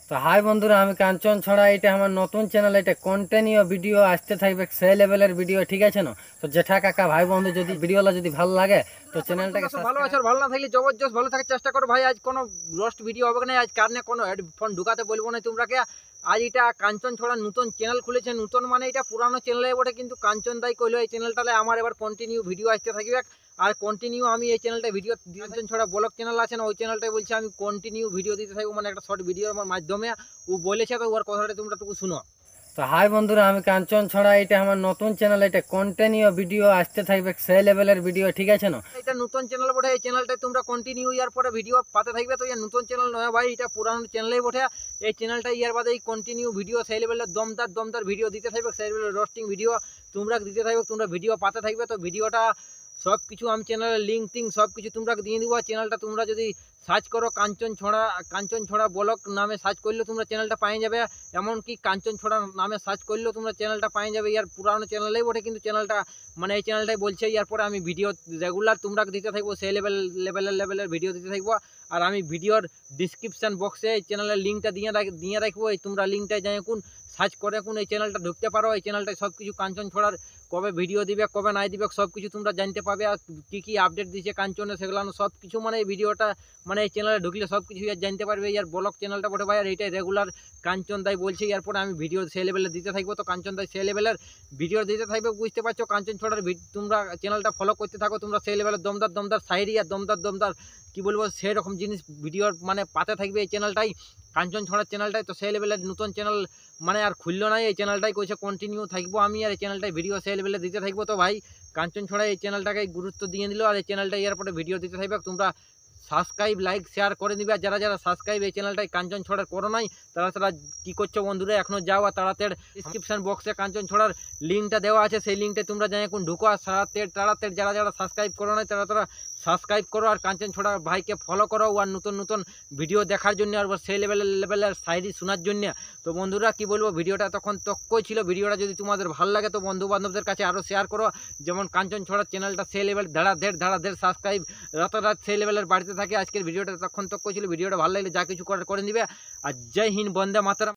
তো হাই বন্ধুরা, আমি কাঞ্চন ছড়া। এটা আমার নতুন চ্যানেল। এটা কন্টিনিউ ভিডিও আসতে থাকবে, সেই লেভেলের ভিডিও, ঠিক আছে না? তো জেঠা কাকা ভাই বন্ধু, যদি ভিডিওটা যদি ভালো লাগে তো চ্যানেলটাকে ভালো আছো, ভালো না থাকলে জবরদস্ত ভালো থাকার চেষ্টা করো ভাই। আজ কোনো রোস্ট ভিডিও হবে না, আজ কারণে কোনো হেডফোন ঢুকাতে বলবো না তোমরাকে। আজ এটা কাঞ্চন ছড়া নতুন চ্যানেল খুলেছে। নতুন মানে এটা পুরানো চ্যানেলে বটে, কিন্তু কাঞ্চন দাই কইলো এই চ্যানেলটাতে আমার এবার কন্টিনিউ ভিডিও আসতে থাকবে। আর কন্টিনিউ আমি এই চ্যানেলটা ভিডিও কাঞ্চন ছড়া ব্লগ চ্যানেল আছে না, ওই চ্যানেলটাই বলছে আমি কন্টিনিউ ভিডিও দিতে থাকবো, মানে একটা শর্ট ভিডিওর মাধ্যমে ও বলেছে। তো ওর কথাটা তোমরা টুকু শুনো। তো হাই বন্ধুরা, আমি কাঞ্চন ছড়া। এটা আমার নতুন চ্যানেল। এটা কন্টিনিউ ভিডিও আসতে থাকবে, সেই লেভেলের ভিডিও, ঠিক আছে না? এটা নতুন চ্যানেল বটে, এই চ্যানেলটাই তোমরা কন্টিনিউ ইয়ার পরে ভিডিও পাতে থাকবে। তো এই নতুন চ্যানেল নয় ভাই, এটা পুরানো চ্যানেলেই বটে। এই চ্যানেলটা ইয়ার বাদে কন্টিনিউ ভিডিও সেই লেভেলের দমদার দমদার ভিডিও দিতে থাকবে, সেই লেভেলের রোস্টিং ভিডিও তোমরা দিতে থাকবে, তোমরা ভিডিও পাতে থাকবে। তো ভিডিওটা সব কিছু আমি চ্যানেলের লিঙ্ক টিঙ্ক সব কিছু তোমরা দিয়ে দিব। চ্যানেলটা তোমরা যদি সার্চ করো কাঞ্চন ছড়া ব্লগ নামে সার্চ করলে তোমরা চ্যানেলটা পাই যাবে। এমনকি কাঞ্চন ছড়া নামে সার্চ করলেও তোমরা চ্যানেলটা পাই যাবে। ইয়ার পুরানো চ্যানেলেই বটে, কিন্তু চ্যানেলটা মানে এই চ্যানেলটাই বলছে ইয়ার পরে আমি ভিডিও রেগুলার তোমরা দিতে থাকবো, সেই লেভেলের ভিডিও দিতে থাকবো। আর আমি ভিডিওর ডিসক্রিপশান বক্সে এই চ্যানেলের লিঙ্কটা দিয়ে রাখবো। এই তোমরা লিঙ্কটা যাই কোন সার্চ করে কোন এই চ্যানেলটা ঢুকতে পারো। এই চ্যানেলটায় সব কিছু কাঞ্চন ছড়ার কবে ভিডিও দিবে, কবে নাই দিবে, সব কিছু তোমরা জানতে পাবে। আর কী কী আপডেট দিচ্ছে কাঞ্চনে সেগুলো সব কিছু, মানে এই ভিডিওটা মানে এই চ্যানেলে ঢুকলে সব কিছু জানতে পারবে। ইয়ার ব্লগ চ্যানেলটা বটে ভাই, আর এইটাই রেগুলার কাঞ্চন দাই বলছে। এরপরে আমি ভিডিও সেই লেভেলে দিতে থাকবো। তো কাঞ্চন দাই সেই লেভেলের ভিডিও দিতে থাকবে, বুঝতে পারছো? কাঞ্চন ছড়ার তোমরা চ্যানেলটা ফলো করতে থাকো, তোমরা সেই লেভেলের দমদার সাইরি আর দমদার কি বলবো সেই রকম জিনিস ভিডিওর মানে পাতে থাকবে এই চ্যানেলটাই, কাঞ্চন ছড়ার চ্যানেলটাই। তো সেই লেভেলের নতুন চ্যানেল মানে আর খুললো নাই, এই চ্যানেলটাই কইছে কন্টিনিউ থাকবো আমি, আর এই চ্যানেলটাই ভিডিও সেই লেভেলে দিতে থাকবো। তো ভাই কাঞ্চন ছড়া এই চ্যানেলটাকে গুরুত্ব দিয়ে দিল, আর এই চ্যানেলটা এরপরে ভিডিও দিতে থাকবে। তোমরা সাবস্ক্রাইব লাইক শেয়ার করে দিবে। আর যারা যারা সাবস্ক্রাইব এই চ্যানেলটাই কাঞ্চন ছড়ার করো নাই, তারা কী করছো বন্ধুরা, এখনও যাও আর তাড়াতাড়ি ডিসক্রিপশন বক্সে কাঞ্চন ছড়ার লিঙ্কটা দেওয়া আছে, সেই লিঙ্কটা তোমরা জানি এখন ঢুকো। আর তাড়াতাড়ি যারা যারা সাবস্ক্রাইব করো নাই তারা সাবস্ক্রাইব করো, আর কাঞ্চন ছড়া ভাইকে ফলো করো। আর নতুন ভিডিও দেখার জন্য আর সেই লেভেলের শায়রি শোনার জন্য। তো বন্ধুরা কি বলবো, ভিডিওটা তখন তক্কই ছিল। ভিডিওটা যদি তোমাদের ভালো লাগে তো বন্ধু বান্ধবদের কাছে আরও শেয়ার করো। যেমন কাঞ্চন ছড়ার চ্যানেলটা সেই লেভেল ধাড়াধেড় সাবস্ক্রাইব রাতারাত সেই লেভেলের বাড়িতে থাকে। আজকের ভিডিওটা তখন তক্কই ছিল। ভিডিওটা ভালো লাগলে যা কিছু করে নিবে। আর জয় হিন্দ, বন্দে মাতরম।